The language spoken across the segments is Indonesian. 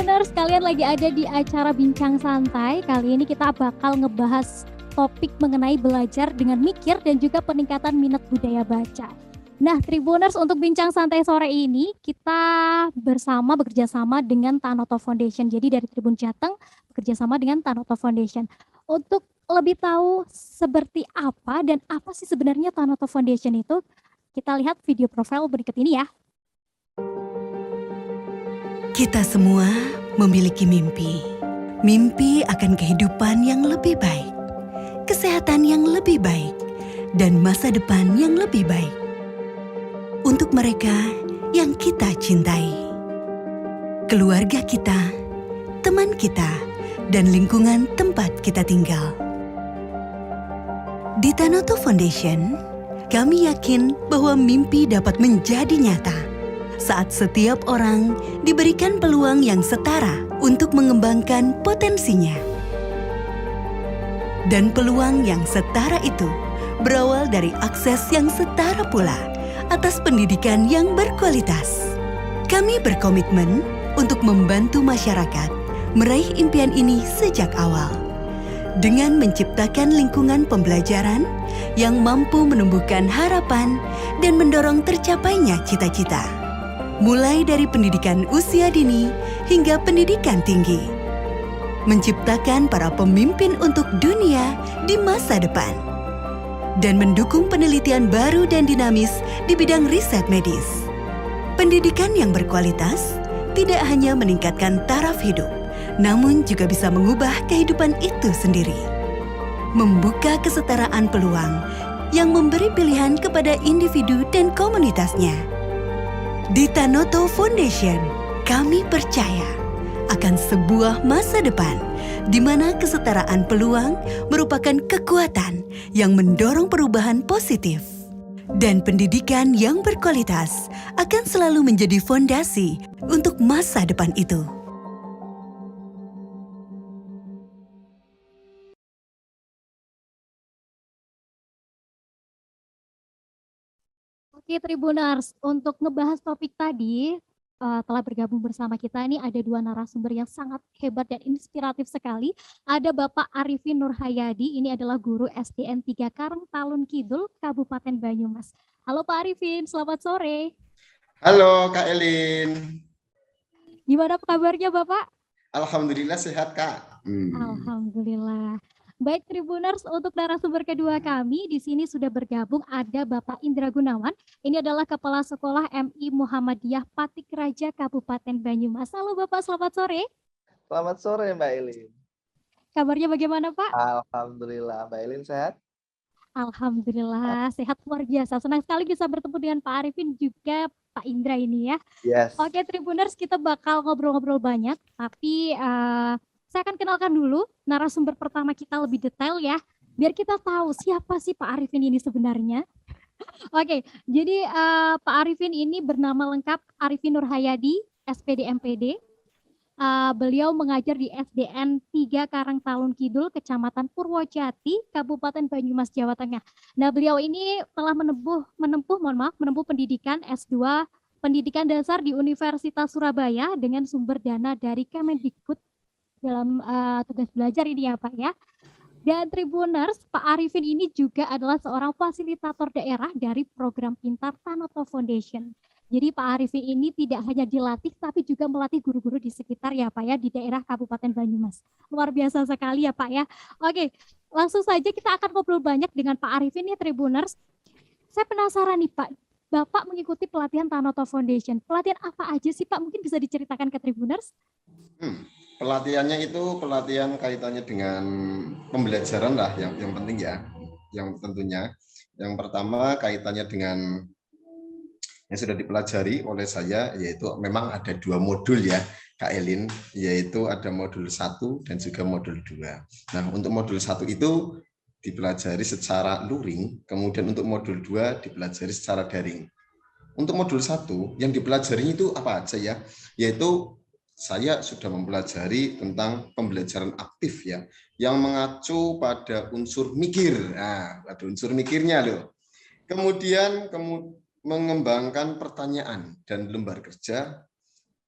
Tribuners, kalian lagi ada di acara Bincang Santai. Kali ini kita bakal ngebahas topik mengenai belajar dengan mikir dan juga peningkatan minat budaya baca. Nah, Tribuners, untuk Bincang Santai sore ini kita bekerja sama dengan Tanoto Foundation. Jadi dari Tribun Jateng bekerja sama dengan Tanoto Foundation. Untuk lebih tahu seperti apa dan apa sih sebenarnya Tanoto Foundation itu, kita lihat video profil berikut ini ya. Kita semua memiliki mimpi. Mimpi akan kehidupan yang lebih baik, kesehatan yang lebih baik, dan masa depan yang lebih baik. Untuk mereka yang kita cintai. Keluarga kita, teman kita, dan lingkungan tempat kita tinggal. Di Tanoto Foundation, kami yakin bahwa mimpi dapat menjadi nyata saat setiap orang diberikan peluang yang setara untuk mengembangkan potensinya. Dan peluang yang setara itu berawal dari akses yang setara pula atas pendidikan yang berkualitas. Kami berkomitmen untuk membantu masyarakat meraih impian ini sejak awal, dengan menciptakan lingkungan pembelajaran yang mampu menumbuhkan harapan dan mendorong tercapainya cita-cita. Mulai dari pendidikan usia dini hingga pendidikan tinggi. Menciptakan para pemimpin untuk dunia di masa depan. Dan mendukung penelitian baru dan dinamis di bidang riset medis. Pendidikan yang berkualitas tidak hanya meningkatkan taraf hidup, namun juga bisa mengubah kehidupan itu sendiri. Membuka kesetaraan peluang yang memberi pilihan kepada individu dan komunitasnya. Di Tanoto Foundation, kami percaya akan sebuah masa depan di mana kesetaraan peluang merupakan kekuatan yang mendorong perubahan positif. Dan pendidikan yang berkualitas akan selalu menjadi fondasi untuk masa depan itu. Oke Tribuners, untuk ngebahas topik tadi, telah bergabung bersama kita ini ada dua narasumber yang sangat hebat dan inspiratif sekali. Ada Bapak Arifin Nurhayadi, ini adalah guru SDN 3 Karangtalun Kidul, Kabupaten Banyumas. Halo Pak Arifin, selamat sore. Halo Kak Elin. Gimana kabarnya Bapak? Alhamdulillah sehat Kak. Alhamdulillah. Baik Tribuners, untuk narasumber kedua kami di sini sudah bergabung ada Bapak Indra Gunawan. Ini adalah Kepala Sekolah MI Muhammadiyah Patik Raja Kabupaten Banyumas. Halo Bapak, selamat sore. Selamat sore Mbak Elin. Kabarnya bagaimana Pak? Alhamdulillah, Mbak Elin sehat? Alhamdulillah, sehat luar biasa. Senang sekali bisa bertemu dengan Pak Arifin juga Pak Indra ini ya. Yes. Oke Tribuners, kita bakal ngobrol-ngobrol banyak, tapi saya akan kenalkan dulu narasumber pertama kita lebih detail ya, biar kita tahu siapa sih Pak Arifin ini sebenarnya. Oke, jadi Pak Arifin ini bernama lengkap Arifin Nurhayadi, SPD MPD. Beliau mengajar di SDN 3 Karangtalun Kidul, Kecamatan Purwojati, Kabupaten Banyumas, Jawa Tengah. Nah, beliau ini telah menempuh pendidikan S2 Pendidikan Dasar di Universitas Surabaya dengan sumber dana dari Kemendikbud dalam tugas belajar ini ya Pak ya. Dan Tribuners, Pak Arifin ini juga adalah seorang fasilitator daerah dari program Pintar Tanoto Foundation. Jadi Pak Arifin ini tidak hanya dilatih tapi juga melatih guru-guru di sekitar ya Pak ya, di daerah Kabupaten Banyumas. Luar biasa sekali ya Pak ya. Oke, langsung saja kita akan ngobrol banyak dengan Pak Arifin ya Tribuners. Saya penasaran nih Pak, Bapak mengikuti pelatihan Tanoto Foundation. Pelatihan apa aja sih Pak? Mungkin bisa diceritakan ke Tribuners? Pelatihannya itu pelatihan kaitannya dengan pembelajaran lah yang penting ya. Yang tentunya yang pertama kaitannya dengan yang sudah dipelajari oleh saya, yaitu memang ada 2 modul ya Kak Elin, yaitu ada modul 1 dan juga modul 2. Nah, untuk modul 1 itu dipelajari secara luring, kemudian untuk modul 2 dipelajari secara daring. Untuk modul 1 yang dipelajari itu apa aja ya, yaitu saya sudah mempelajari tentang pembelajaran aktif ya, yang mengacu pada unsur mikir. Nah, ada unsur mikirnya loh. Kemudian mengembangkan pertanyaan dan lembar kerja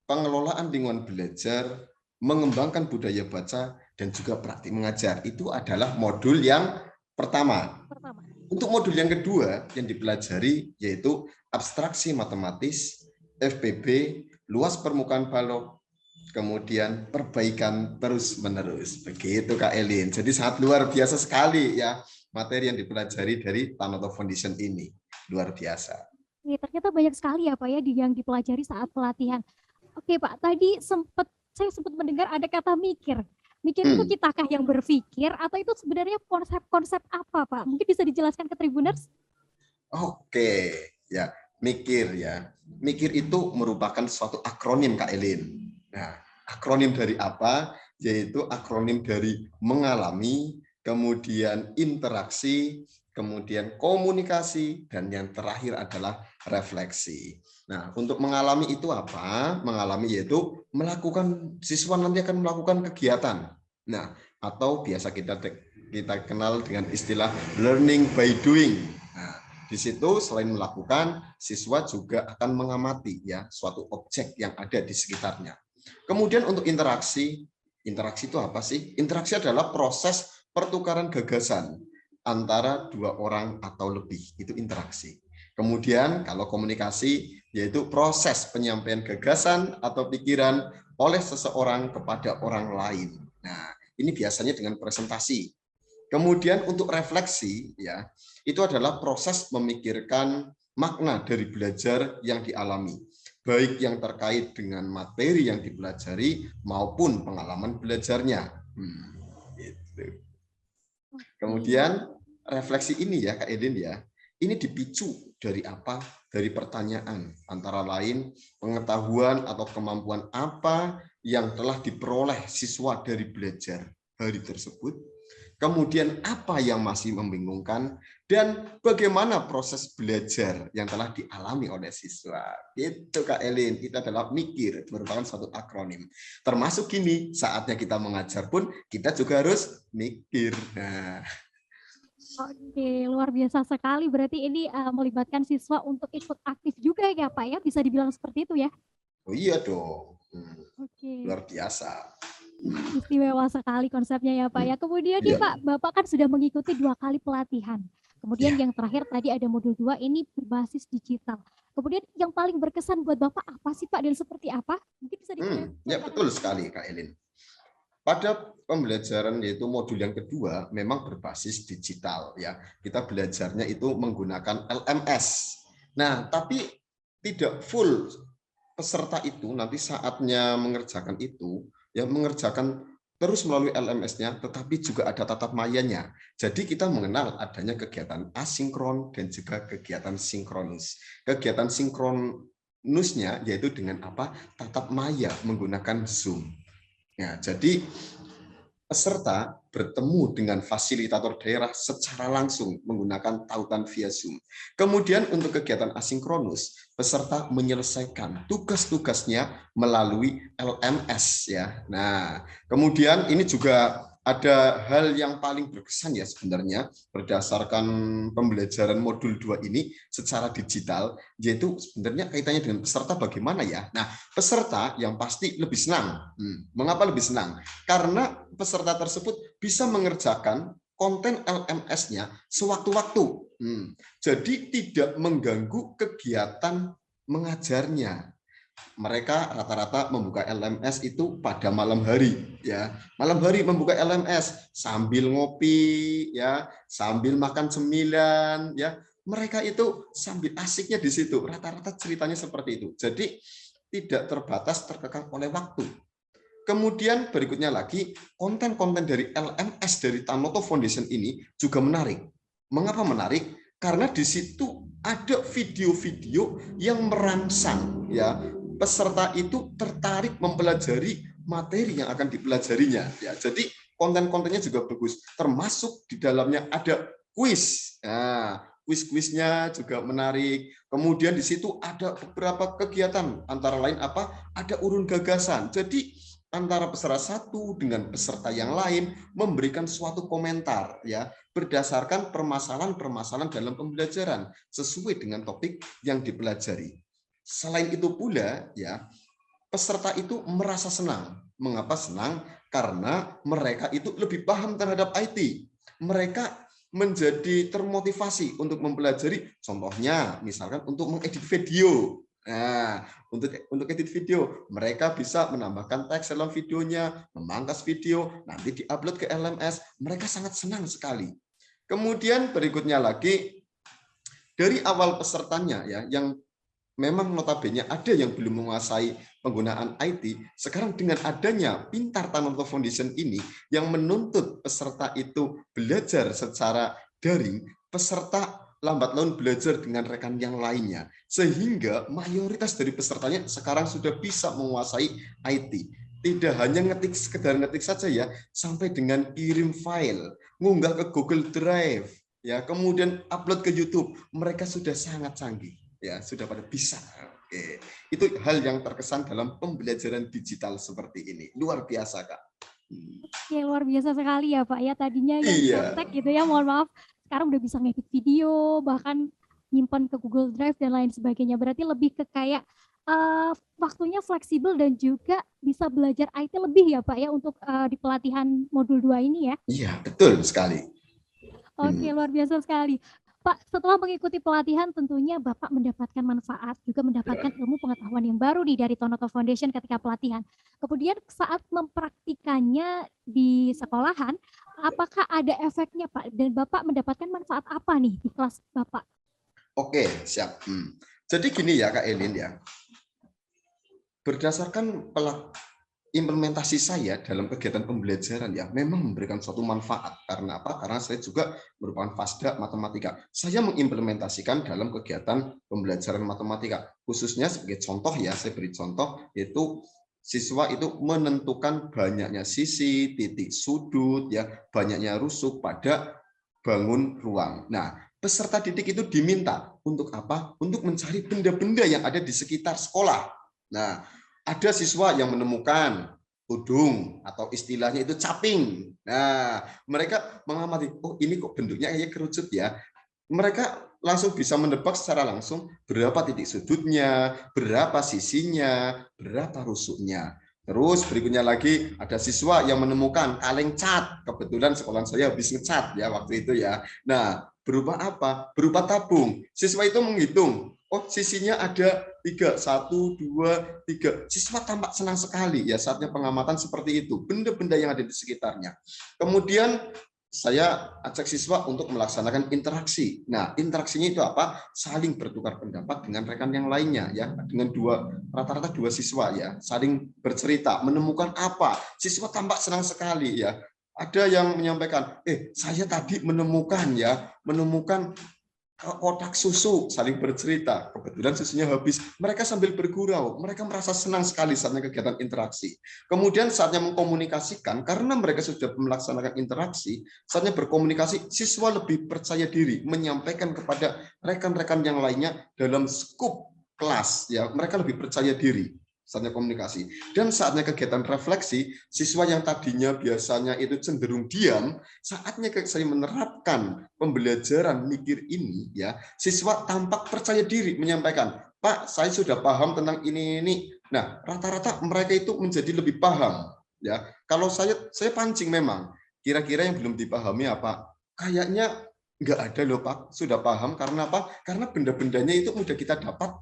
pengelolaan lingkungan belajar, mengembangkan budaya baca, dan juga praktik mengajar. Itu adalah modul yang pertama. Untuk modul yang kedua yang dipelajari yaitu abstraksi matematis, FPB, luas permukaan balok, kemudian perbaikan terus-menerus. Begitu Kak Elin. Jadi sangat luar biasa sekali ya materi yang dipelajari dari Tanoto Foundation ini. Luar biasa. Ternyata banyak sekali ya Pak ya yang dipelajari saat pelatihan. Oke Pak, tadi saya sempat mendengar ada kata mikir. Mikir itu kitakah yang berpikir atau itu sebenarnya konsep-konsep apa Pak? Mungkin bisa dijelaskan ke Tribuners? Oke, ya mikir ya. Mikir itu merupakan suatu akronim Kak Elin. Nah, akronim dari apa? Yaitu akronim dari mengalami, kemudian interaksi, kemudian komunikasi, dan yang terakhir adalah refleksi. Nah, untuk mengalami itu apa? Mengalami yaitu melakukan, siswa nanti akan melakukan kegiatan. Nah, atau biasa kita kenal dengan istilah learning by doing. Nah, di situ selain melakukan, siswa juga akan mengamati ya suatu objek yang ada di sekitarnya. Kemudian untuk interaksi itu apa sih? Interaksi adalah proses pertukaran gagasan antara dua orang atau lebih, itu interaksi. Kemudian kalau komunikasi yaitu proses penyampaian gagasan atau pikiran oleh seseorang kepada orang lain. Nah, ini biasanya dengan presentasi. Kemudian untuk refleksi ya, itu adalah proses memikirkan makna dari belajar yang dialami, baik yang terkait dengan materi yang dipelajari maupun pengalaman belajarnya. Gitu. Kemudian refleksi ini ya Kak Edin ya, ini dipicu dari apa? Dari pertanyaan, antara lain pengetahuan atau kemampuan apa yang telah diperoleh siswa dari belajar hari tersebut, kemudian apa yang masih membingungkan, dan bagaimana proses belajar yang telah dialami oleh siswa. Itu Kak Elin, itu adalah mikir, merupakan suatu akronim. Termasuk gini, saatnya kita mengajar pun, kita juga harus mikir. Nah. Oke, luar biasa sekali. Berarti ini melibatkan siswa untuk ikut aktif juga ya Pak ya? Bisa dibilang seperti itu ya? Oh iya dong. Oke. Luar biasa. Istimewa sekali konsepnya ya Pak ya. Kemudian nih Pak, Bapak kan sudah mengikuti 2 kali pelatihan. Kemudian yang terakhir tadi ada modul 2 ini berbasis digital. Kemudian yang paling berkesan buat Bapak apa sih Pak dan seperti apa? Mungkin bisa diceritakan. Ya betul sekali Kak Elin. Pada pembelajaran yaitu modul yang kedua memang berbasis digital ya. Kita belajarnya itu menggunakan LMS. Nah, tapi tidak full peserta itu nanti saatnya mengerjakan itu ya mengerjakan terus melalui LMS-nya, tetapi juga ada tatap mayanya. Jadi kita mengenal adanya kegiatan asinkron dan juga kegiatan sinkronus. Kegiatan sinkronusnya yaitu dengan apa? Tatap maya menggunakan Zoom. Ya, jadi peserta bertemu dengan fasilitator daerah secara langsung menggunakan tautan via Zoom. Kemudian untuk kegiatan asinkronus, peserta menyelesaikan tugas-tugasnya melalui LMS ya. Nah, kemudian ini juga ada hal yang paling berkesan ya sebenarnya berdasarkan pembelajaran modul 2 ini secara digital, yaitu sebenarnya kaitannya dengan peserta bagaimana ya. Nah, peserta yang pasti lebih senang. Mengapa lebih senang? Karena peserta tersebut bisa mengerjakan konten LMS-nya sewaktu-waktu. Jadi tidak mengganggu kegiatan mengajarnya. Mereka rata-rata membuka LMS itu pada malam hari ya. Malam hari membuka LMS sambil ngopi ya, sambil makan cemilan ya. Mereka itu sambil asiknya di situ. Rata-rata ceritanya seperti itu. Jadi tidak terbatas terkekang oleh waktu. Kemudian berikutnya lagi, konten-konten dari LMS dari Tanoto Foundation ini juga menarik. Mengapa menarik? Karena di situ ada video-video yang merangsang ya peserta itu tertarik mempelajari materi yang akan dipelajarinya. Ya, jadi konten-kontennya juga bagus. Termasuk di dalamnya ada kuis. Nah, kuis-kuisnya juga menarik. Kemudian di situ ada beberapa kegiatan, antara lain apa? Ada urun gagasan. Jadi antara peserta satu dengan peserta yang lain memberikan suatu komentar ya berdasarkan permasalahan-permasalahan dalam pembelajaran sesuai dengan topik yang dipelajari. Selain itu pula ya peserta itu merasa senang. Mengapa senang? Karena mereka itu lebih paham terhadap IT. Mereka menjadi termotivasi untuk mempelajari, contohnya misalkan untuk mengedit video. Nah, untuk edit video, mereka bisa menambahkan teks dalam videonya, memangkas video, nanti diupload ke LMS. Mereka sangat senang sekali. Kemudian berikutnya lagi, dari awal pesertanya ya, yang memang notabene ada yang belum menguasai penggunaan IT, sekarang dengan adanya Pintar Tanoto Foundation ini yang menuntut peserta itu belajar secara daring, peserta lambat laun belajar dengan rekan yang lainnya, sehingga mayoritas dari pesertanya sekarang sudah bisa menguasai IT. Tidak hanya sekedar ngetik saja ya, sampai dengan kirim file, ngunggah ke Google Drive, ya, kemudian upload ke YouTube, mereka sudah sangat canggih. Ya, sudah pada bisa. Oke. Itu hal yang terkesan dalam pembelajaran digital seperti ini. Luar biasa, Kak. Oke, luar biasa sekali ya Pak ya. Tadinya yang Iya. cetek gitu ya, mohon maaf. Sekarang udah bisa ngedit video, bahkan nyimpan ke Google Drive dan lain sebagainya. Berarti lebih ke kayak waktunya fleksibel dan juga bisa belajar IT lebih ya Pak ya untuk di pelatihan modul 2 ini ya. Iya, betul sekali. Oke, luar biasa sekali. Pak, setelah mengikuti pelatihan tentunya Bapak mendapatkan manfaat, juga mendapatkan ilmu pengetahuan yang baru nih dari Tonoto Foundation ketika pelatihan. Kemudian saat mempraktikannya di sekolahan, apakah ada efeknya Pak? Dan Bapak mendapatkan manfaat apa nih di kelas Bapak? Oke, siap. Jadi gini ya, Kak Elin ya. Berdasarkan implementasi saya dalam kegiatan pembelajaran ya memang memberikan suatu manfaat. Karena apa? Karena saya juga merupakan fasda matematika. Saya mengimplementasikan dalam kegiatan pembelajaran matematika. Khususnya sebagai contoh ya, saya beri contoh yaitu siswa itu menentukan banyaknya sisi, titik sudut, ya, banyaknya rusuk pada bangun ruang. Nah, peserta didik itu diminta untuk apa? Untuk mencari benda-benda yang ada di sekitar sekolah. Nah, ada siswa yang menemukan tudung atau istilahnya itu caping. Nah, mereka mengamati, oh ini kok bentuknya kayak kerucut ya. Mereka langsung bisa menebak secara langsung berapa titik sudutnya, berapa sisinya, berapa rusuknya. Terus berikutnya lagi ada siswa yang menemukan kaleng cat. Kebetulan sekolah saya habis ngecat ya waktu itu ya. Nah, berupa apa? Berupa tabung. Siswa itu menghitung, oh sisinya ada 3, 1, 2, 3. Siswa tampak senang sekali ya saatnya pengamatan seperti itu. Benda-benda yang ada di sekitarnya. Kemudian saya ajak siswa untuk melaksanakan interaksi. Nah, interaksinya itu apa? Saling bertukar pendapat dengan rekan yang lainnya ya, dengan rata-rata dua siswa ya, saling bercerita, menemukan apa? Siswa tampak senang sekali ya. Ada yang menyampaikan, saya tadi menemukan kotak susu, saling bercerita. Kebetulan susunya habis. Mereka sambil bergurau. Mereka merasa senang sekali saatnya kegiatan interaksi. Kemudian saatnya mengkomunikasikan, karena mereka sudah melaksanakan interaksi, saatnya berkomunikasi, siswa lebih percaya diri menyampaikan kepada rekan-rekan yang lainnya dalam skup kelas. Ya, mereka lebih percaya diri saatnya komunikasi. Dan saatnya kegiatan refleksi, siswa yang tadinya biasanya itu cenderung diam, saatnya saya menerapkan pembelajaran mikir ini, ya, siswa tampak percaya diri menyampaikan, Pak, saya sudah paham tentang ini. Nah, rata-rata mereka itu menjadi lebih paham. Ya, kalau saya pancing memang, kira-kira yang belum dipahami apa? Kayaknya nggak ada loh Pak, sudah paham karena apa? Karena benda-bendanya itu mudah kita dapat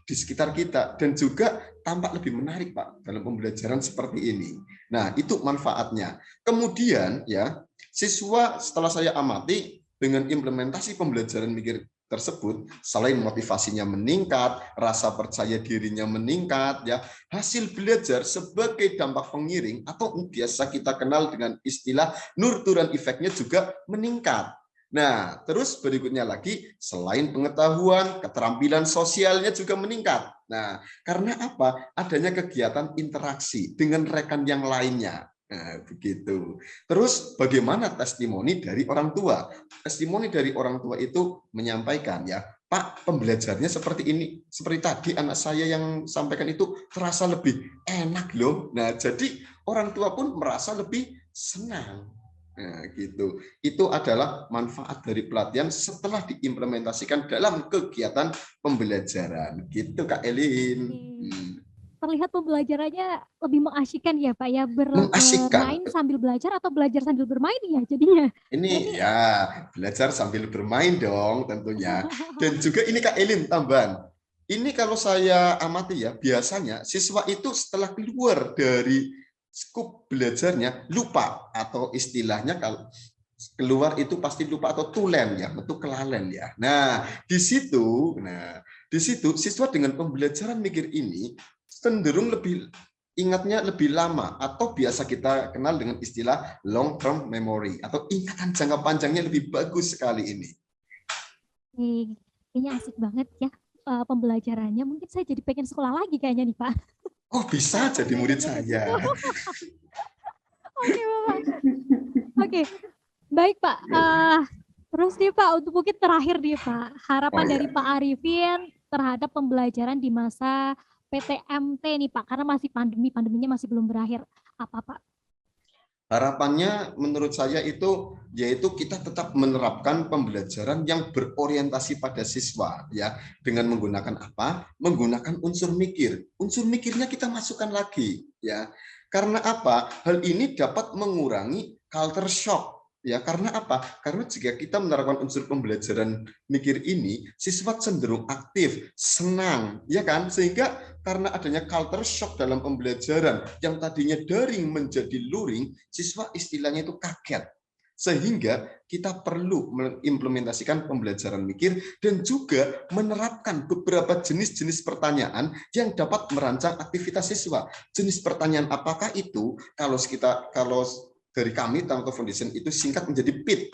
di sekitar kita dan juga tampak lebih menarik Pak dalam pembelajaran seperti ini. Nah, itu manfaatnya. Kemudian ya, siswa setelah saya amati dengan implementasi pembelajaran mikir tersebut, selain motivasinya meningkat, rasa percaya dirinya meningkat ya, hasil belajar sebagai dampak pengiring atau biasa kita kenal dengan istilah nurturan efeknya juga meningkat. Nah, terus berikutnya lagi, selain pengetahuan, keterampilan sosialnya juga meningkat. Nah, karena apa? Adanya kegiatan interaksi dengan rekan yang lainnya. Nah, begitu. Terus bagaimana testimoni dari orang tua? Testimoni dari orang tua itu menyampaikan ya, Pak, pembelajarnya seperti ini. Seperti tadi anak saya yang sampaikan itu terasa lebih enak loh. Nah, jadi orang tua pun merasa lebih senang. Nah, gitu. Itu adalah manfaat dari pelatihan setelah diimplementasikan dalam kegiatan pembelajaran. Gitu, Kak Elin. terlihat pembelajarannya lebih mengasyikkan ya Pak ya, Mengasyikkan. bermain sambil belajar atau belajar sambil bermain ya jadinya. Ini Ini ya belajar sambil bermain dong tentunya. Dan juga ini Kak Elin tambahan. Ini kalau saya amati ya, biasanya siswa itu setelah keluar dari skup belajarnya lupa atau istilahnya kalau keluar itu pasti lupa atau tulen ya, betul kelalen ya. Di situ siswa dengan pembelajaran mikir ini cenderung lebih ingatnya lebih lama atau biasa kita kenal dengan istilah long term memory atau ingatan jangka panjangnya lebih bagus sekali ini. kayaknya asik banget ya pembelajarannya. Mungkin saya jadi pengen sekolah lagi kayaknya nih Pak. Oh, bisa jadi murid saya. Oke Bapak. Oke, baik Pak. Terus nih Pak, untuk mungkin terakhir nih Pak, harapan Oh, ya. dari Pak Arifin terhadap pembelajaran di masa PTMT nih Pak, karena masih pandeminya masih belum berakhir. Apa Pak? Harapannya menurut saya itu yaitu kita tetap menerapkan pembelajaran yang berorientasi pada siswa ya dengan menggunakan apa? Menggunakan unsur mikir. Unsur mikirnya kita masukkan lagi ya. Karena apa? Hal ini dapat mengurangi culture shock. Ya, karena apa? Karena jika kita menerapkan unsur pembelajaran mikir ini, siswa cenderung aktif, senang, ya kan? Sehingga karena adanya culture shock dalam pembelajaran yang tadinya daring menjadi luring, siswa istilahnya itu kaget. Sehingga kita perlu mengimplementasikan pembelajaran mikir dan juga menerapkan beberapa jenis-jenis pertanyaan yang dapat merancang aktivitas siswa. Jenis pertanyaan apakah itu? Kalau dari kami Tanoto Foundation itu singkat menjadi PIT.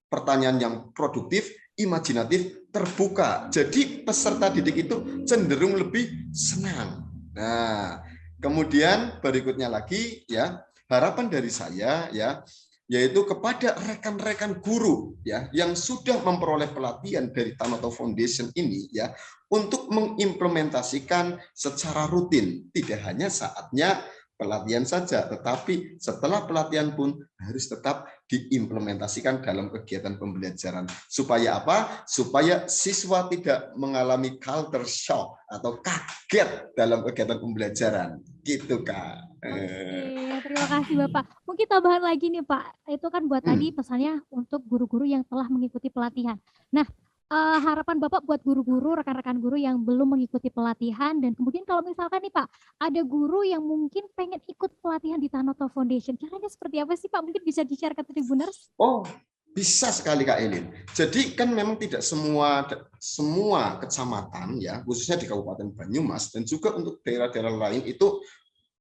Pertanyaan yang produktif, imajinatif, terbuka. Jadi peserta didik itu cenderung lebih senang. Nah, kemudian berikutnya lagi ya, harapan dari saya ya yaitu kepada rekan-rekan guru ya yang sudah memperoleh pelatihan dari Tanoto Foundation ini ya untuk mengimplementasikan secara rutin, tidak hanya saatnya pelatihan saja, tetapi setelah pelatihan pun harus tetap diimplementasikan dalam kegiatan pembelajaran. Supaya apa? Supaya siswa tidak mengalami culture shock atau kaget dalam kegiatan pembelajaran. Gitu, Kak. Oke, terima kasih Bapak. Mungkin tambahan lagi nih Pak, itu kan buat tadi pesannya untuk guru-guru yang telah mengikuti pelatihan. Nah, harapan Bapak buat guru-guru, rekan-rekan guru yang belum mengikuti pelatihan, dan kemudian kalau misalkan nih Pak, ada guru yang mungkin pengen ikut pelatihan di Tanoto Foundation, caranya seperti apa sih Pak? Mungkin bisa di-share ke Tribuners? Oh, bisa sekali Kak Elin. Jadi kan memang tidak semua kecamatan ya, khususnya di Kabupaten Banyumas dan juga untuk daerah-daerah lain itu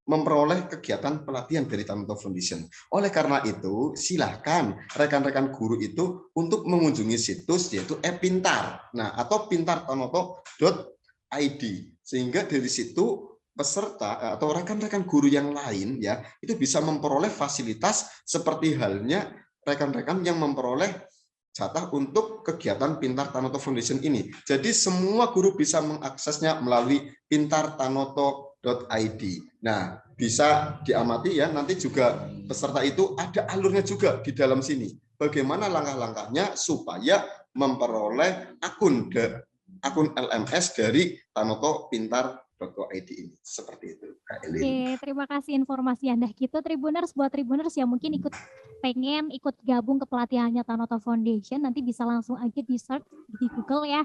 memperoleh kegiatan pelatihan dari Tanoto Foundation. Oleh karena itu, silahkan rekan-rekan guru itu untuk mengunjungi situs yaitu e-Pintar, nah atau pintartanoto.id, sehingga dari situ peserta atau rekan-rekan guru yang lain ya itu bisa memperoleh fasilitas seperti halnya rekan-rekan yang memperoleh jatah untuk kegiatan Pintar Tanoto Foundation ini. Jadi semua guru bisa mengaksesnya melalui pintartanoto.id. Nah, bisa diamati ya, nanti juga peserta itu ada alurnya juga di dalam sini. Bagaimana langkah-langkahnya supaya memperoleh akun LMS dari Tanoto Pintar.id ini. Seperti itu, Kak Elin. Oke, terima kasih informasi Anda. Gitu Tribuners, buat Tribuners yang mungkin pengen ikut gabung ke pelatihannya Tanoto Foundation, nanti bisa langsung aja di search di Google ya,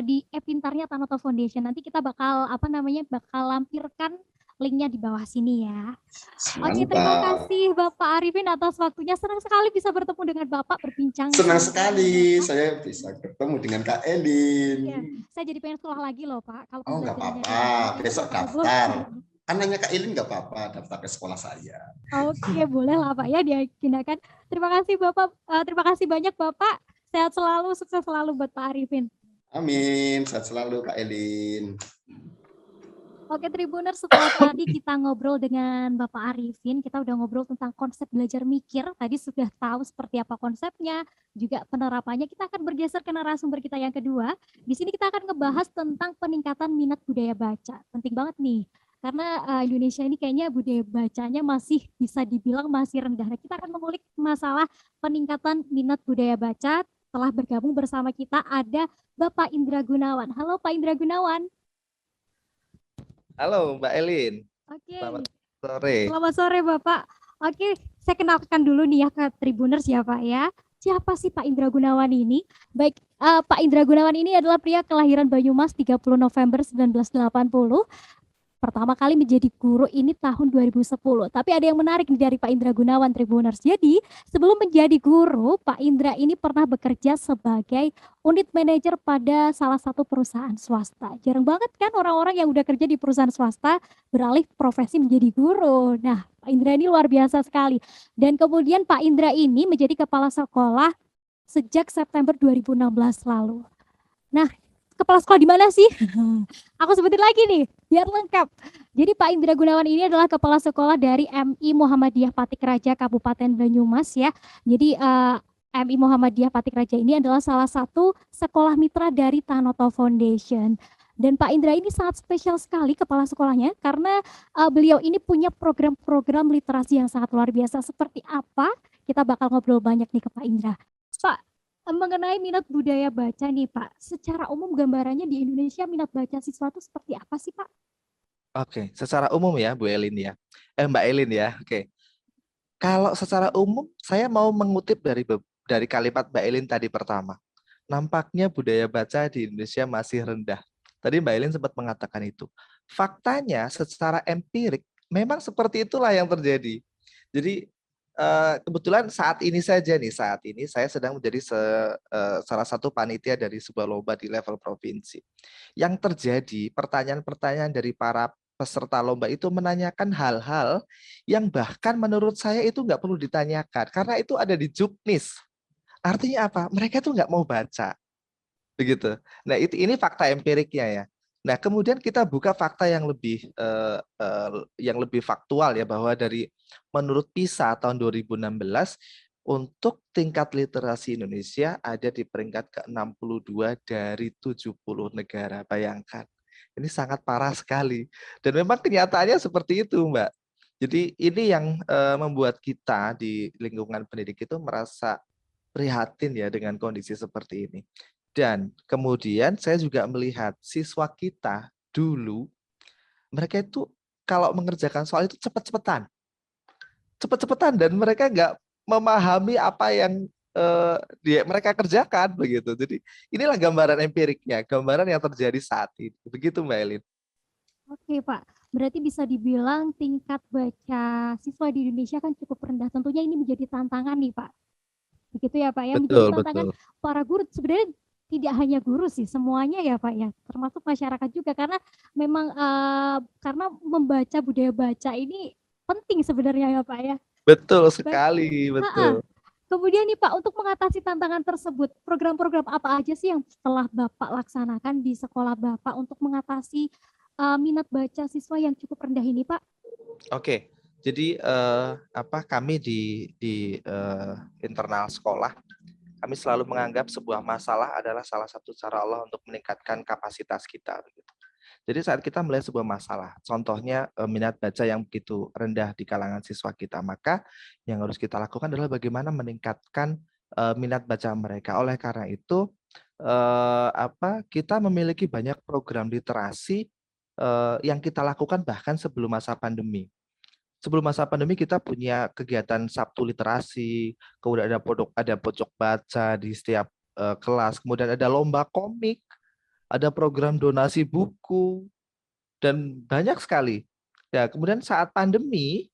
di e-Pintarnya Tanoto Foundation. Nanti kita bakal bakal lampirkan linknya di bawah sini ya. Oke, terima kasih Bapak Arifin atas waktunya. Senang sekali bisa bertemu dengan Bapak, berbincang. Senang sekali saya bisa bertemu dengan Kak Elin. Ya, saya jadi pengen sekolah lagi loh Pak. Kalau Oh, nggak pembelajarannya apa-apa, kayak gini. besok daftar. Anaknya Kak Elin nggak apa-apa, daftar ke sekolah saya. Oke, boleh lah Pak ya diagendakan. Terima kasih Bapak, terima kasih banyak Bapak. Sehat selalu, sukses selalu buat Pak Arifin. Amin, sehat selalu Kak Elin. Oke Tribuners, setelah tadi kita ngobrol dengan Bapak Arifin, kita udah ngobrol tentang konsep belajar mikir. Tadi sudah tahu seperti apa konsepnya, juga penerapannya. Kita akan bergeser ke narasumber kita yang kedua. Di sini kita akan ngebahas tentang peningkatan minat budaya baca. Penting banget nih, karena Indonesia ini kayaknya budaya bacanya masih bisa dibilang masih rendah. Nah, kita akan mengulik masalah peningkatan minat budaya baca. Telah bergabung bersama kita ada Bapak Indra Gunawan. Halo Pak Indra Gunawan. Halo Mbak Elin, Oke, selamat sore. selamat sore Bapak. Oke, saya kenalkan dulu nih ya ke Tribuners ya Pak ya. Siapa sih Pak Indra Gunawan ini? Baik, Pak Indra Gunawan ini adalah pria kelahiran Banyumas 30 November 1980. Pertama kali menjadi guru ini tahun 2010. Tapi ada yang menarik nih dari Pak Indra Gunawan Tribuners. Jadi sebelum menjadi guru, Pak Indra ini pernah bekerja sebagai unit manajer pada salah satu perusahaan swasta. Jarang banget kan orang-orang yang udah kerja di perusahaan swasta beralih profesi menjadi guru. Nah, Pak Indra ini luar biasa sekali. Dan kemudian Pak Indra ini menjadi kepala sekolah sejak September 2016 lalu. Nah, kepala sekolah di mana sih? Aku sebutin lagi nih, biar lengkap. Jadi Pak Indra Gunawan ini adalah kepala sekolah dari MI Muhammadiyah Patik Raja Kabupaten Banyumas ya. Jadi MI Muhammadiyah Patik Raja ini adalah salah satu sekolah mitra dari Tanoto Foundation. Dan Pak Indra ini sangat spesial sekali kepala sekolahnya karena beliau ini punya program-program literasi yang sangat luar biasa. Seperti apa? Kita bakal ngobrol banyak nih ke Pak Indra. Pak, mengenai minat budaya baca nih Pak, secara umum gambarannya di Indonesia minat baca siswa itu seperti apa sih Pak? Oke, secara umum ya Bu Elin ya. Mbak Elin ya. Oke. Kalau secara umum saya mau mengutip dari kalimat Mbak Elin tadi pertama. Nampaknya budaya baca di Indonesia masih rendah. Tadi Mbak Elin sempat mengatakan itu. Faktanya secara empirik memang seperti itulah yang terjadi. Jadi kebetulan saat ini saya sedang menjadi salah satu panitia dari sebuah lomba di level provinsi. Yang terjadi pertanyaan-pertanyaan dari para peserta lomba itu menanyakan hal-hal yang bahkan menurut saya itu nggak perlu ditanyakan karena itu ada di Juknis. Artinya apa? Mereka tuh nggak mau baca, begitu. Nah ini fakta empiriknya ya. Nah kemudian kita buka fakta yang lebih faktual ya bahwa menurut PISA tahun 2016 untuk tingkat literasi Indonesia ada di peringkat ke-62 dari 70 negara. Bayangkan, ini sangat parah sekali. Dan memang kenyataannya seperti itu, Mbak. Jadi ini yang membuat kita di lingkungan pendidik itu merasa prihatin ya dengan kondisi seperti ini. Dan kemudian saya juga melihat siswa kita dulu, mereka itu kalau mengerjakan soal itu cepat-cepatan dan mereka nggak memahami apa yang mereka kerjakan begitu. Jadi inilah gambaran empiriknya, gambaran yang terjadi saat ini. Begitu Mbak Elin. Oke Pak, berarti bisa dibilang tingkat baca siswa di Indonesia kan cukup rendah. Tentunya ini menjadi tantangan nih Pak. Begitu ya Pak ya, menjadi Betul, tantangan betul. para guru. Sebenarnya tidak hanya guru sih, semuanya ya Pak ya, termasuk masyarakat juga karena memang karena membaca budaya baca ini penting sebenarnya ya Pak ya. Betul Baik, sekali, ha-ha. betul. Kemudian nih Pak, untuk mengatasi tantangan tersebut, program-program apa aja sih yang telah Bapak laksanakan di sekolah Bapak untuk mengatasi minat baca siswa yang cukup rendah ini Pak? Oke. Jadi kami di internal sekolah, kami selalu menganggap sebuah masalah adalah salah satu cara Allah untuk meningkatkan kapasitas kita. Jadi saat kita melihat sebuah masalah, contohnya minat baca yang begitu rendah di kalangan siswa kita, maka yang harus kita lakukan adalah bagaimana meningkatkan minat baca mereka. Oleh karena itu, kita memiliki banyak program literasi yang kita lakukan bahkan sebelum masa pandemi. Sebelum masa pandemi kita punya kegiatan Sabtu Literasi, kemudian ada pojok baca di setiap kelas, kemudian ada lomba komik, ada program donasi buku, dan banyak sekali. Ya, kemudian saat pandemi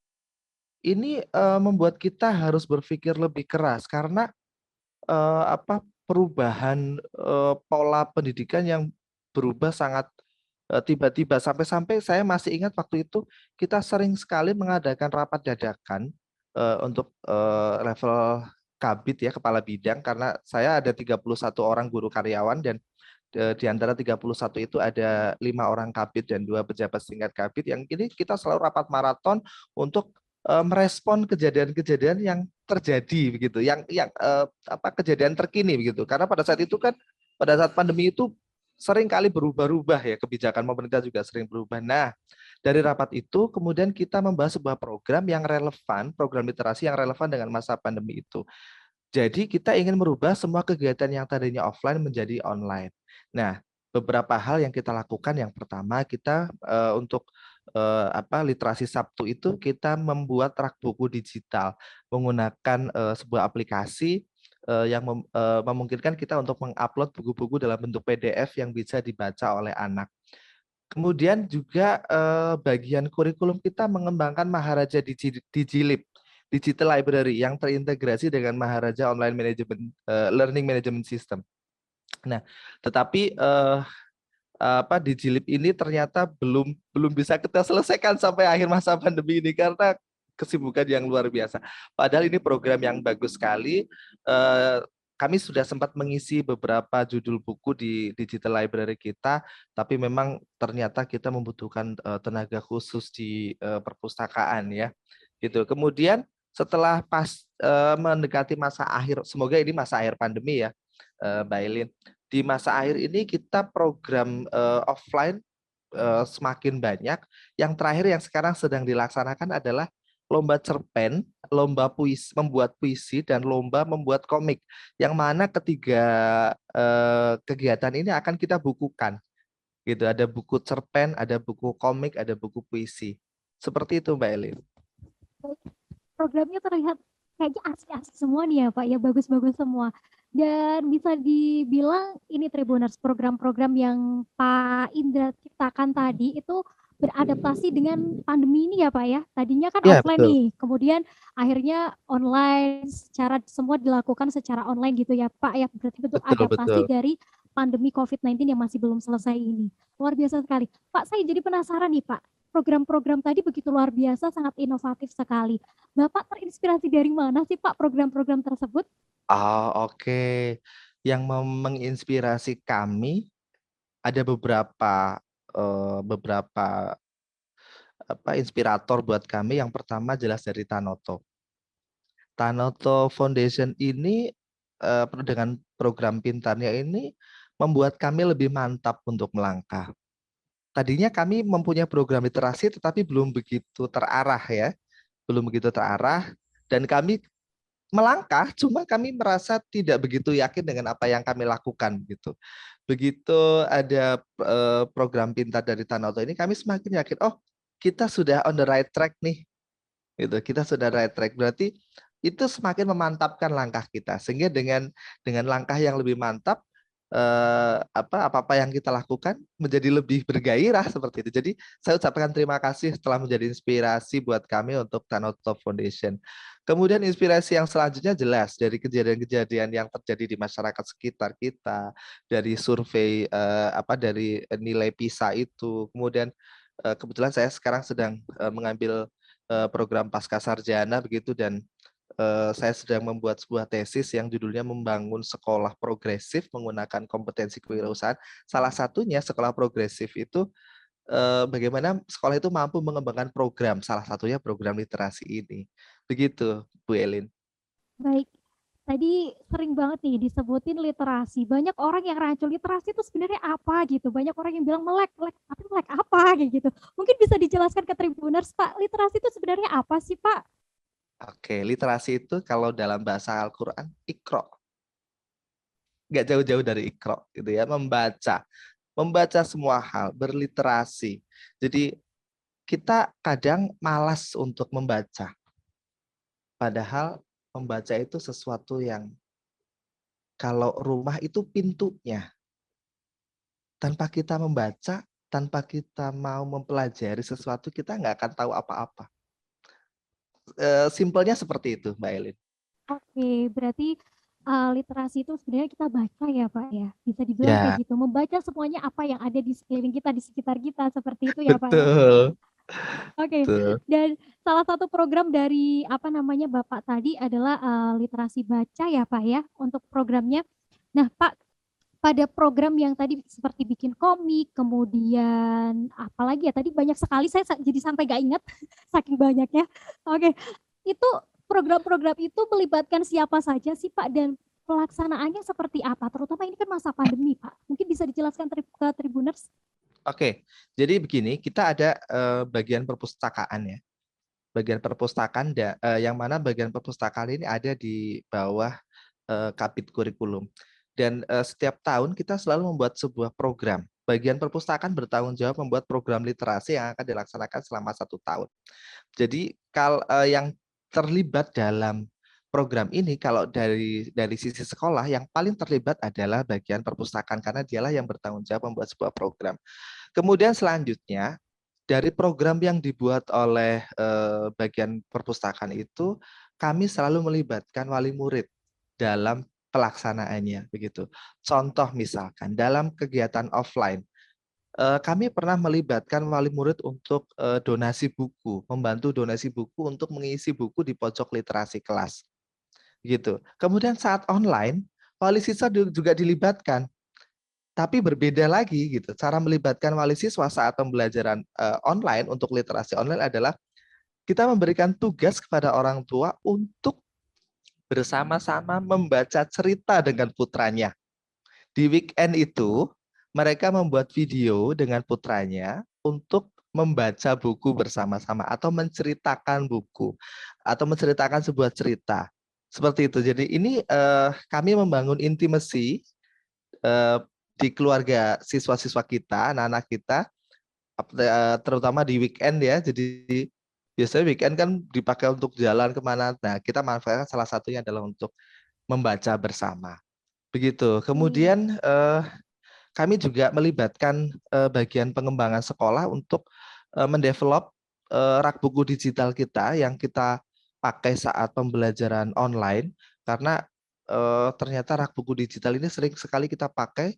ini membuat kita harus berpikir lebih keras karena perubahan pola pendidikan yang berubah sangat tiba-tiba, sampai-sampai saya masih ingat waktu itu kita sering sekali mengadakan rapat dadakan untuk level kabid ya, kepala bidang, karena saya ada 31 orang guru karyawan dan di antara 31 itu ada 5 orang kabid dan 2 pejabat setingkat kabid, yang ini kita selalu rapat maraton untuk merespon kejadian-kejadian yang terjadi begitu, yang kejadian terkini begitu. Karena pada saat itu kan, pada saat pandemi itu sering kali berubah-ubah ya, kebijakan pemerintah juga sering berubah. Nah, dari rapat itu kemudian kita membahas sebuah program yang relevan, program literasi yang relevan dengan masa pandemi itu. Jadi kita ingin merubah semua kegiatan yang tadinya offline menjadi online. Nah, beberapa hal yang kita lakukan. Yang pertama, kita untuk literasi Sabtu itu kita membuat rak buku digital menggunakan sebuah aplikasi yang memungkinkan kita untuk mengupload buku-buku dalam bentuk PDF yang bisa dibaca oleh anak. Kemudian juga bagian kurikulum kita mengembangkan Maharaja Digilib, Digital Library yang terintegrasi dengan Maharaja Online Management Learning Management System. Nah, tetapi Digilib ini ternyata belum bisa kita selesaikan sampai akhir masa pandemi ini karena kesibukan yang luar biasa. Padahal ini program yang bagus sekali. Kami sudah sempat mengisi beberapa judul buku di digital library kita, tapi memang ternyata kita membutuhkan tenaga khusus di perpustakaan ya. Gitu. Kemudian setelah mendekati masa akhir, semoga ini masa akhir pandemi ya, Mbak Elin. Di masa akhir ini kita program offline semakin banyak. Yang terakhir yang sekarang sedang dilaksanakan adalah lomba cerpen, lomba puisi, membuat puisi, dan lomba membuat komik. Yang mana ketiga kegiatan ini akan kita bukukan. Gitu, ada buku cerpen, ada buku komik, ada buku puisi. Seperti itu, Mbak Elin. Programnya terlihat kayaknya asik-asik semua nih ya Pak, ya bagus-bagus semua. Dan bisa dibilang ini Tribuners, program-program yang Pak Indra ciptakan tadi itu beradaptasi dengan pandemi ini ya Pak ya. Tadinya kan Ya, offline betul. nih, kemudian akhirnya online, secara semua dilakukan secara online gitu ya Pak ya. Berarti bentuk Betul, adaptasi betul. dari pandemi COVID-19 yang masih belum selesai ini. Luar biasa sekali. Pak, saya jadi penasaran nih Pak. Program-program tadi begitu luar biasa, sangat inovatif sekali. Bapak terinspirasi dari mana sih Pak program-program tersebut? Oke. Yang menginspirasi kami ada beberapa inspirator buat kami. Yang pertama jelas dari Tanoto. Tanoto Foundation ini dengan program pintarnya ini membuat kami lebih mantap untuk melangkah. Tadinya kami mempunyai program literasi tetapi belum begitu terarah ya, belum begitu terarah, dan kami melangkah, cuma kami merasa tidak begitu yakin dengan apa yang kami lakukan gitu. Begitu ada program pintar dari Tanoto ini, kami semakin yakin, oh kita sudah on the right track nih, gitu. Kita sudah right track, berarti itu semakin memantapkan langkah kita, sehingga dengan langkah yang lebih mantap, apa yang kita lakukan menjadi lebih bergairah seperti itu. Jadi saya ucapkan terima kasih telah menjadi inspirasi buat kami untuk Tanoto Foundation. Kemudian inspirasi yang selanjutnya jelas dari kejadian-kejadian yang terjadi di masyarakat sekitar kita, dari survei dari nilai PISA itu. Kemudian kebetulan saya sekarang sedang mengambil program pasca sarjana begitu, dan saya sedang membuat sebuah tesis yang judulnya membangun sekolah progresif menggunakan kompetensi kewirausahaan. Salah satunya sekolah progresif itu bagaimana sekolah itu mampu mengembangkan program, salah satunya program literasi ini. Begitu, Bu Elin. Baik, tadi sering banget nih disebutin literasi. Banyak orang yang rancu literasi itu sebenarnya apa gitu. Banyak orang yang bilang melek, tapi melek apa kayak gitu. Mungkin bisa dijelaskan ke Tribuners, Pak, literasi itu sebenarnya apa sih, Pak? Oke, literasi itu kalau dalam bahasa Al-Quran, ikro. Nggak jauh-jauh dari ikro, gitu ya, membaca semua hal, berliterasi. Jadi kita kadang malas untuk membaca. Padahal membaca itu sesuatu yang kalau rumah itu pintunya. Tanpa kita membaca, tanpa kita mau mempelajari sesuatu, kita nggak akan tahu apa-apa. Simpelnya seperti itu, Mbak Elin. Oke, berarti literasi itu sebenarnya kita baca ya, Pak ya. Bisa dibilang kayak Ya, gitu, membaca semuanya apa yang ada di sekeliling kita, di sekitar kita, seperti itu ya, Pak ya. betul. Oke, Betul. dan salah satu program dari apa namanya Bapak tadi adalah literasi baca ya, Pak ya, untuk programnya. Nah, Pak, pada program yang tadi seperti bikin komik, kemudian apalagi ya tadi banyak sekali saya jadi sampai gak ingat saking banyaknya. Oke, itu program-program itu melibatkan siapa saja sih Pak dan pelaksanaannya seperti apa? Terutama ini kan masa pandemi Pak. Mungkin bisa dijelaskan ke Tribuners? Oke, jadi begini, kita ada bagian perpustakaan ya. Bagian perpustakaan yang mana bagian perpustakaan ini ada di bawah Kapit Kurikulum. Dan setiap tahun kita selalu membuat sebuah program. Bagian perpustakaan bertanggung jawab membuat program literasi yang akan dilaksanakan selama 1 tahun. Jadi kalau yang terlibat dalam program ini, kalau dari sisi sekolah yang paling terlibat adalah bagian perpustakaan karena dialah yang bertanggung jawab membuat sebuah program. Kemudian selanjutnya dari program yang dibuat oleh bagian perpustakaan itu, kami selalu melibatkan wali murid dalam pelaksanaannya begitu. Contoh misalkan dalam kegiatan offline, kami pernah melibatkan wali murid untuk donasi buku, membantu donasi buku untuk mengisi buku di pojok literasi kelas. Gitu. Kemudian saat online, wali siswa juga dilibatkan. Tapi berbeda lagi gitu. Cara melibatkan wali siswa saat pembelajaran online untuk literasi online adalah kita memberikan tugas kepada orang tua untuk bersama-sama membaca cerita dengan putranya. Di weekend itu, mereka membuat video dengan putranya untuk membaca buku bersama-sama atau menceritakan buku atau menceritakan sebuah cerita. Seperti itu. Jadi ini kami membangun intimacy di keluarga siswa-siswa kita, anak-anak kita, terutama di weekend ya. Jadi biasanya weekend kan dipakai untuk jalan kemana. Nah, kita manfaatkan salah satunya adalah untuk membaca bersama. Begitu. Kemudian kami juga melibatkan bagian pengembangan sekolah untuk mendevelop rak buku digital kita yang kita pakai saat pembelajaran online, karena ternyata rak buku digital ini sering sekali kita pakai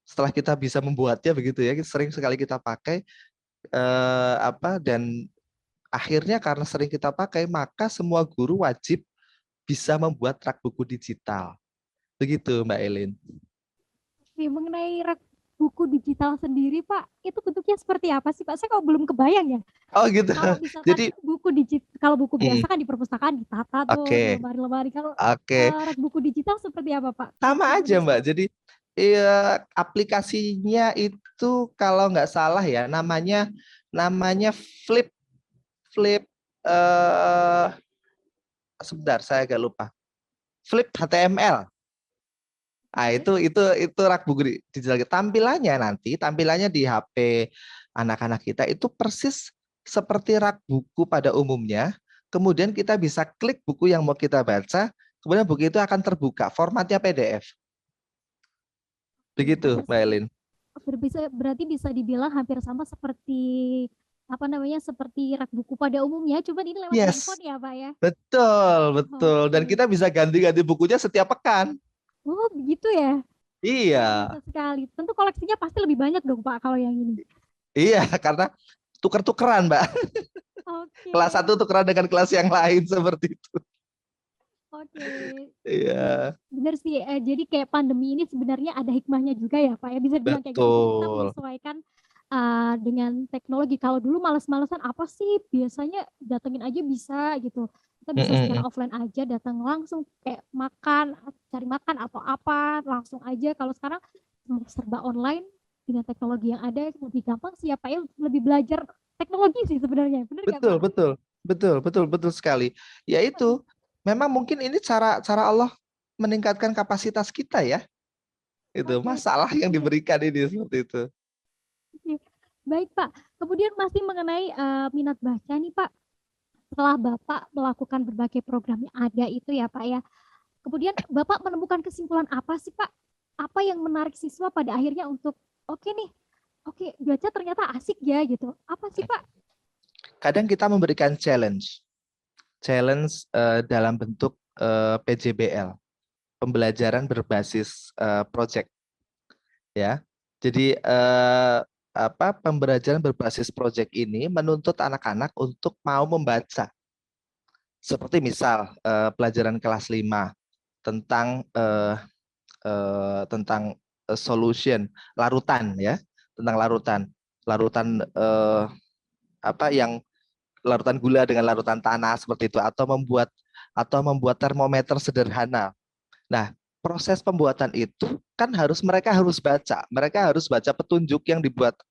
setelah kita bisa membuatnya begitu ya, sering sekali kita pakai dan akhirnya karena sering kita pakai, maka semua guru wajib bisa membuat rak buku digital. Begitu, Mbak Elin. Mengenai rak buku digital sendiri, Pak, itu bentuknya seperti apa sih, Pak? Saya kok belum kebayang ya. Oh gitu. Kalau misalkan Jadi buku digital, kalau buku biasa kan di perpustakaan ditata tuh di Oke. lemari-lemari. Kalau Oke. rak buku digital seperti apa, Pak? Sama aja, Mbak. Jadi aplikasinya itu kalau nggak salah ya namanya Flip sebentar saya agak lupa. Flip HTML. Nah, itu rak buku digital. Tampilannya di HP anak-anak kita itu persis seperti rak buku pada umumnya. Kemudian kita bisa klik buku yang mau kita baca, kemudian buku itu akan terbuka, formatnya PDF. Begitu, Mbak Elin. Berarti bisa dibilang hampir sama seperti seperti rak buku pada umumnya, cuma ini lewat handphone ya, Pak ya? Betul. Dan kita bisa ganti-ganti bukunya setiap pekan. Oh, begitu ya? Iya. Bisa sekali. Tentu koleksinya pasti lebih banyak dong, Pak, kalau yang ini. Iya, karena tuker-tukeran, Mbak. Oke. Kelas 1 tukeran dengan kelas yang lain seperti itu. Oke. Iya. Benar sih. Jadi kayak pandemi ini sebenarnya ada hikmahnya juga ya, Pak ya. Bisa bilang kayak gitu. Kita menyesuaikan dengan teknologi. Kalau dulu males-malesan apa sih? Biasanya datengin aja bisa gitu. Kita bisa secara offline aja, datang langsung kayak makan, cari makan atau apa, langsung aja. Kalau sekarang serba online dengan teknologi yang ada lebih gampang sih ya, Pak ya, lebih belajar teknologi sih sebenarnya. Benar nggak, Pak? Betul sekali. Ya itu, memang mungkin ini cara Allah meningkatkan kapasitas kita ya. Itu masalah yang diberikan ini seperti itu. Baik, Pak. Kemudian masih mengenai minat baca nih, Pak. Setelah Bapak melakukan berbagai program yang ada itu ya, Pak ya. Kemudian Bapak menemukan kesimpulan apa sih, Pak? Apa yang menarik siswa pada akhirnya untuk oke, baca ternyata asik ya gitu. Apa sih, Pak? Kadang kita memberikan challenge dalam bentuk PJBL, pembelajaran berbasis project. Ya. Jadi pembelajaran berbasis project ini menuntut anak-anak untuk mau membaca. Seperti misal pelajaran kelas 5 tentang solution larutan ya, tentang larutan yang larutan gula dengan larutan tanah seperti itu, atau membuat termometer sederhana. Nah, proses pembuatan itu kan mereka harus baca petunjuk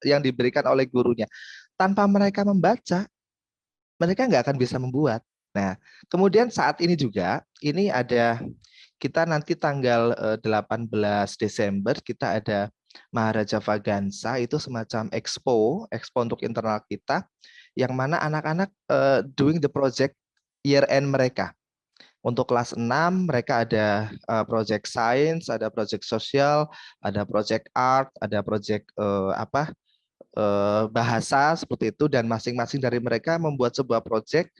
yang diberikan oleh gurunya. Tanpa mereka membaca, mereka nggak akan bisa membuat. Nah, kemudian saat ini juga ini kita nanti tanggal 18 Desember kita ada Maharaja Vagansa, itu semacam expo untuk internal kita, yang mana anak-anak doing the project year end mereka. Untuk kelas 6 mereka ada project science, ada project sosial, ada project art, ada project bahasa seperti itu, dan masing-masing dari mereka membuat sebuah project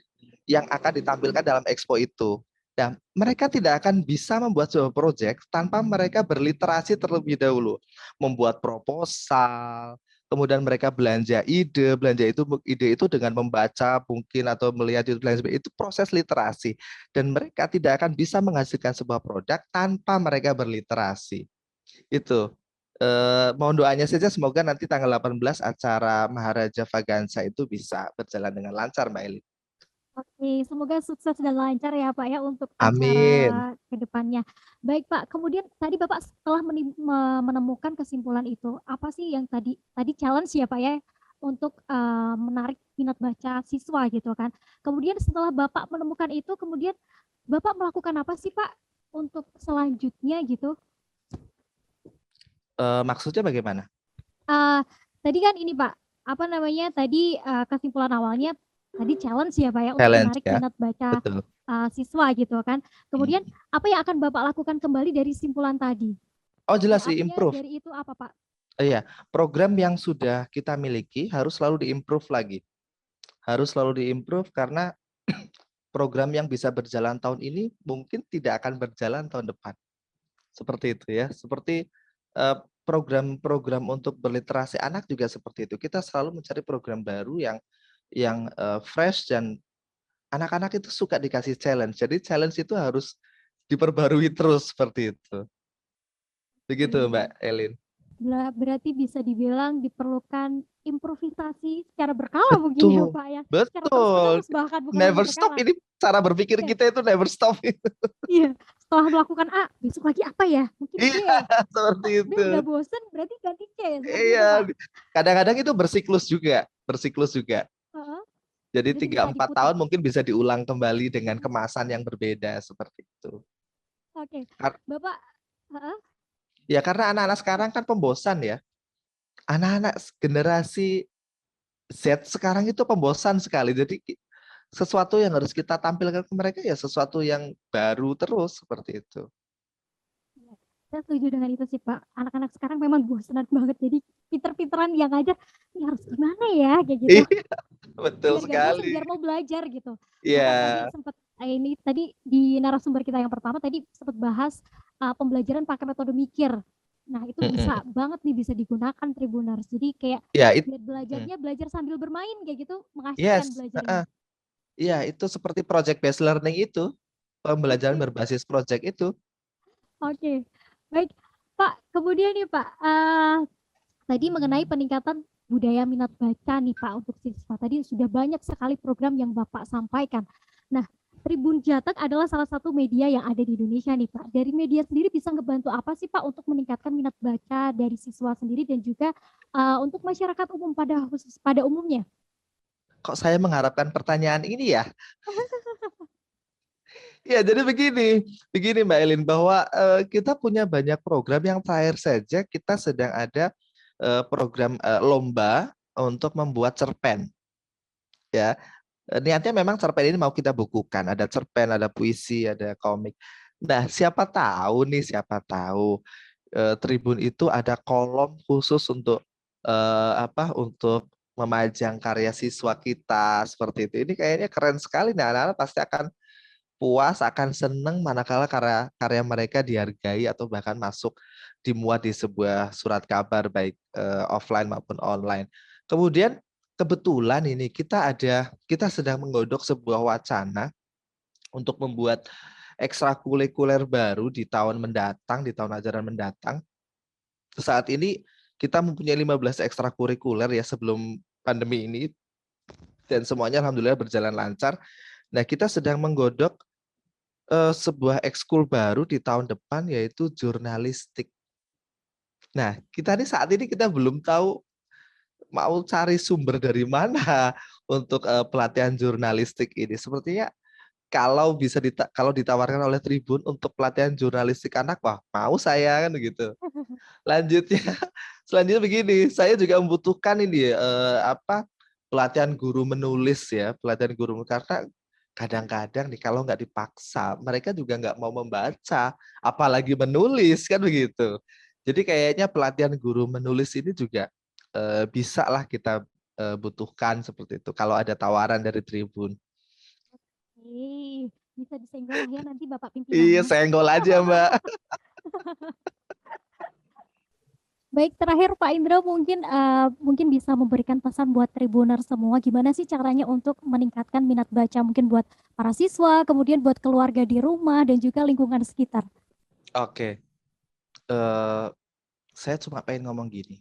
yang akan ditampilkan dalam expo itu. Dan mereka tidak akan bisa membuat sebuah project tanpa mereka berliterasi terlebih dahulu, membuat proposal, kemudian mereka belanja ide itu dengan membaca mungkin atau melihat itu proses literasi, dan mereka tidak akan bisa menghasilkan sebuah produk tanpa mereka berliterasi. Itu mohon doanya saja, semoga nanti tanggal 18 acara Maharaja Vagansa itu bisa berjalan dengan lancar, Mbak Eli. Oke, semoga sukses dan lancar ya Pak ya untuk Amin. acara ke depannya. Baik Pak, kemudian tadi Bapak setelah menemukan kesimpulan itu, apa sih yang tadi challenge ya Pak ya untuk menarik minat baca siswa gitu kan. Kemudian setelah Bapak menemukan itu, kemudian Bapak melakukan apa sih Pak untuk selanjutnya gitu? Maksudnya bagaimana? Tadi kan ini Pak, apa namanya tadi kesimpulan awalnya tadi challenge ya Pak ya untuk Challenge menarik ya, minat baca betul. siswa gitu kan. Kemudian apa yang akan Bapak lakukan kembali dari simpulan tadi? Oh jelas sih, Follow-up-nya improve. dari itu apa Pak? Iya, program yang sudah kita miliki harus selalu diimprove lagi. Harus selalu diimprove karena program yang bisa berjalan tahun ini mungkin tidak akan berjalan tahun depan. Seperti itu ya. Seperti program-program untuk berliterasi anak juga seperti itu. Kita selalu mencari program baru yang fresh, dan anak-anak itu suka dikasih challenge. Jadi challenge itu harus diperbarui terus seperti itu. Begitu Mbak Elin. Berarti bisa dibilang diperlukan improvisasi secara berkala mungkin ya Pak ya. Secara terus-menerus bahkan bukan hanya Never stop, sekarang. ini cara berpikir kita itu never stop. Iya, setelah melakukan A, besok lagi apa ya? Mungkin B. Iya, seperti B itu. udah bosen, berarti ganti C. Iya, kadang-kadang itu bersiklus juga. Jadi Berarti 3-4 tahun mungkin bisa diulang kembali dengan kemasan yang berbeda seperti itu. Oke, Bapak. Ya karena anak-anak sekarang kan pembosan ya. Anak-anak generasi Z sekarang itu pembosan sekali. Jadi sesuatu yang harus kita tampilkan ke mereka ya sesuatu yang baru terus seperti itu. Saya setuju dengan itu sih Pak. Anak-anak sekarang memang bosan banget. Jadi pinter-pinteran yang aja ini harus gimana ya kayak gitu. Iya, betul biar sekali. Bosan, biar mau belajar gitu. Iya. Tadi sempat ini tadi di narasumber kita yang pertama tadi sempat bahas pembelajaran pakai metode mikir. Nah, itu bisa banget nih bisa digunakan Tribuners. Jadi kayak ya, biar belajarnya belajar sambil bermain kayak gitu, mengasihkan belajarnya. Iya, itu seperti project based learning itu, pembelajaran berbasis project itu. Oke, baik Pak. Kemudian nih Pak, tadi mengenai peningkatan budaya minat baca nih Pak untuk siswa. Tadi sudah banyak sekali program yang Bapak sampaikan. Nah, Tribun Jateng adalah salah satu media yang ada di Indonesia nih Pak. Dari media sendiri bisa ngebantu apa sih Pak untuk meningkatkan minat baca dari siswa sendiri dan juga untuk masyarakat umum pada umumnya? Kok saya mengharapkan pertanyaan ini ya? Ya, jadi begini Mbak Elin, bahwa kita punya banyak program. Yang terakhir saja kita sedang ada program lomba untuk membuat cerpen. Ya, niatnya memang cerpen ini mau kita bukukan. Ada cerpen, ada puisi, ada komik. Nah, siapa tahu Tribun itu ada kolom khusus untuk untuk memajang karya siswa kita seperti itu. Ini kayaknya keren sekali. Nah, anak-anak pasti akan puas, akan senang manakala karya mereka dihargai atau bahkan masuk dimuat di sebuah surat kabar baik offline maupun online. Kemudian kebetulan ini kita sedang menggodok sebuah wacana untuk membuat ekstrakurikuler baru di tahun mendatang, di tahun ajaran mendatang. Saat ini kita mempunyai 15 ekstrakurikuler ya sebelum pandemi ini, dan semuanya alhamdulillah berjalan lancar. Nah, kita sedang menggodok sebuah ekskul baru di tahun depan, yaitu jurnalistik. Nah, saat ini kita belum tahu mau cari sumber dari mana untuk pelatihan jurnalistik ini. Sepertinya kalau ditawarkan oleh Tribun untuk pelatihan jurnalistik anak, wah mau saya kan gitu. Lanjutnya, selanjutnya begini, saya juga membutuhkan ini pelatihan guru menulis ya, pelatihan guru karena kadang-kadang nih kalau nggak dipaksa, mereka juga nggak mau membaca, apalagi menulis kan begitu. Jadi kayaknya pelatihan guru menulis ini juga bisa lah kita butuhkan seperti itu kalau ada tawaran dari Tribun. Bisa disenggol lah ya nanti Bapak Iya, pimpinannya. senggol aja Mbak. Baik, terakhir Pak Indra mungkin bisa memberikan pesan buat Tribuners semua, gimana sih caranya untuk meningkatkan minat baca mungkin buat para siswa, kemudian buat keluarga di rumah dan juga lingkungan sekitar. Oke, saya cuma pengen ngomong gini,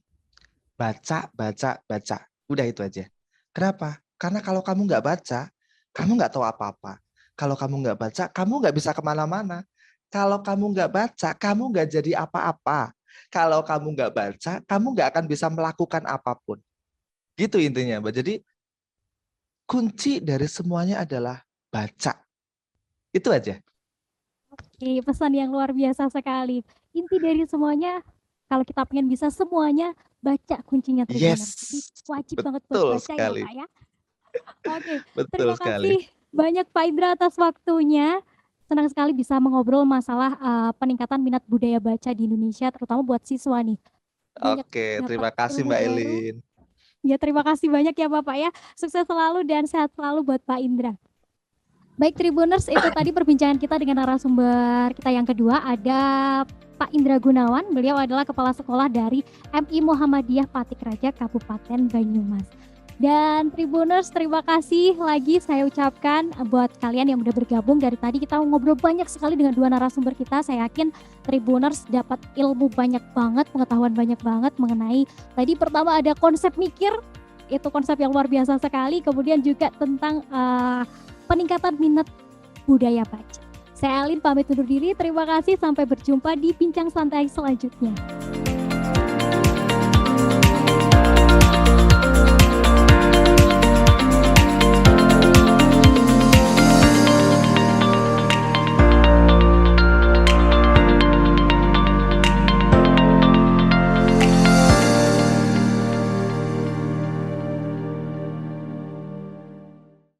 baca, baca, baca, udah itu aja. Kenapa? Karena kalau kamu nggak baca, kamu nggak tahu apa-apa. Kalau kamu nggak baca, kamu nggak bisa kemana-mana. Kalau kamu nggak baca, kamu nggak jadi apa-apa. Kalau kamu nggak baca, kamu nggak akan bisa melakukan apapun. Gitu intinya, Mbak. Jadi kunci dari semuanya adalah baca. Itu aja. Oke, pesan yang luar biasa sekali. Inti dari semuanya, kalau kita pengen bisa semuanya, baca kuncinya Tribuners. Jadi Yes, wajib banget buat betul baca ya sekali. Pak ya. Oke, Betul terima sekali. kasih banyak Pak Indra atas waktunya. Senang sekali bisa mengobrol masalah peningkatan minat budaya baca di Indonesia, terutama buat siswa nih. Banyak Oke, dapat terima kasih ilmu Mbak baru. Elin. Ya, terima kasih banyak ya Bapak ya. Sukses selalu dan sehat selalu buat Pak Indra. Baik Tribuners, itu tadi perbincangan kita dengan narasumber kita yang kedua, ada Pak Indra Gunawan. Beliau adalah Kepala Sekolah dari MI Muhammadiyah Patik Raja Kabupaten Banyumas. Dan Tribuners, terima kasih lagi saya ucapkan buat kalian yang udah bergabung. Dari tadi kita ngobrol banyak sekali dengan dua narasumber kita. Saya yakin Tribuners dapat ilmu banyak banget, pengetahuan banyak banget mengenai tadi pertama ada konsep mikir, itu konsep yang luar biasa sekali. Kemudian juga tentang peningkatan minat budaya baca. Saya Elin pamit undur diri. Terima kasih, sampai berjumpa di bincang santai selanjutnya.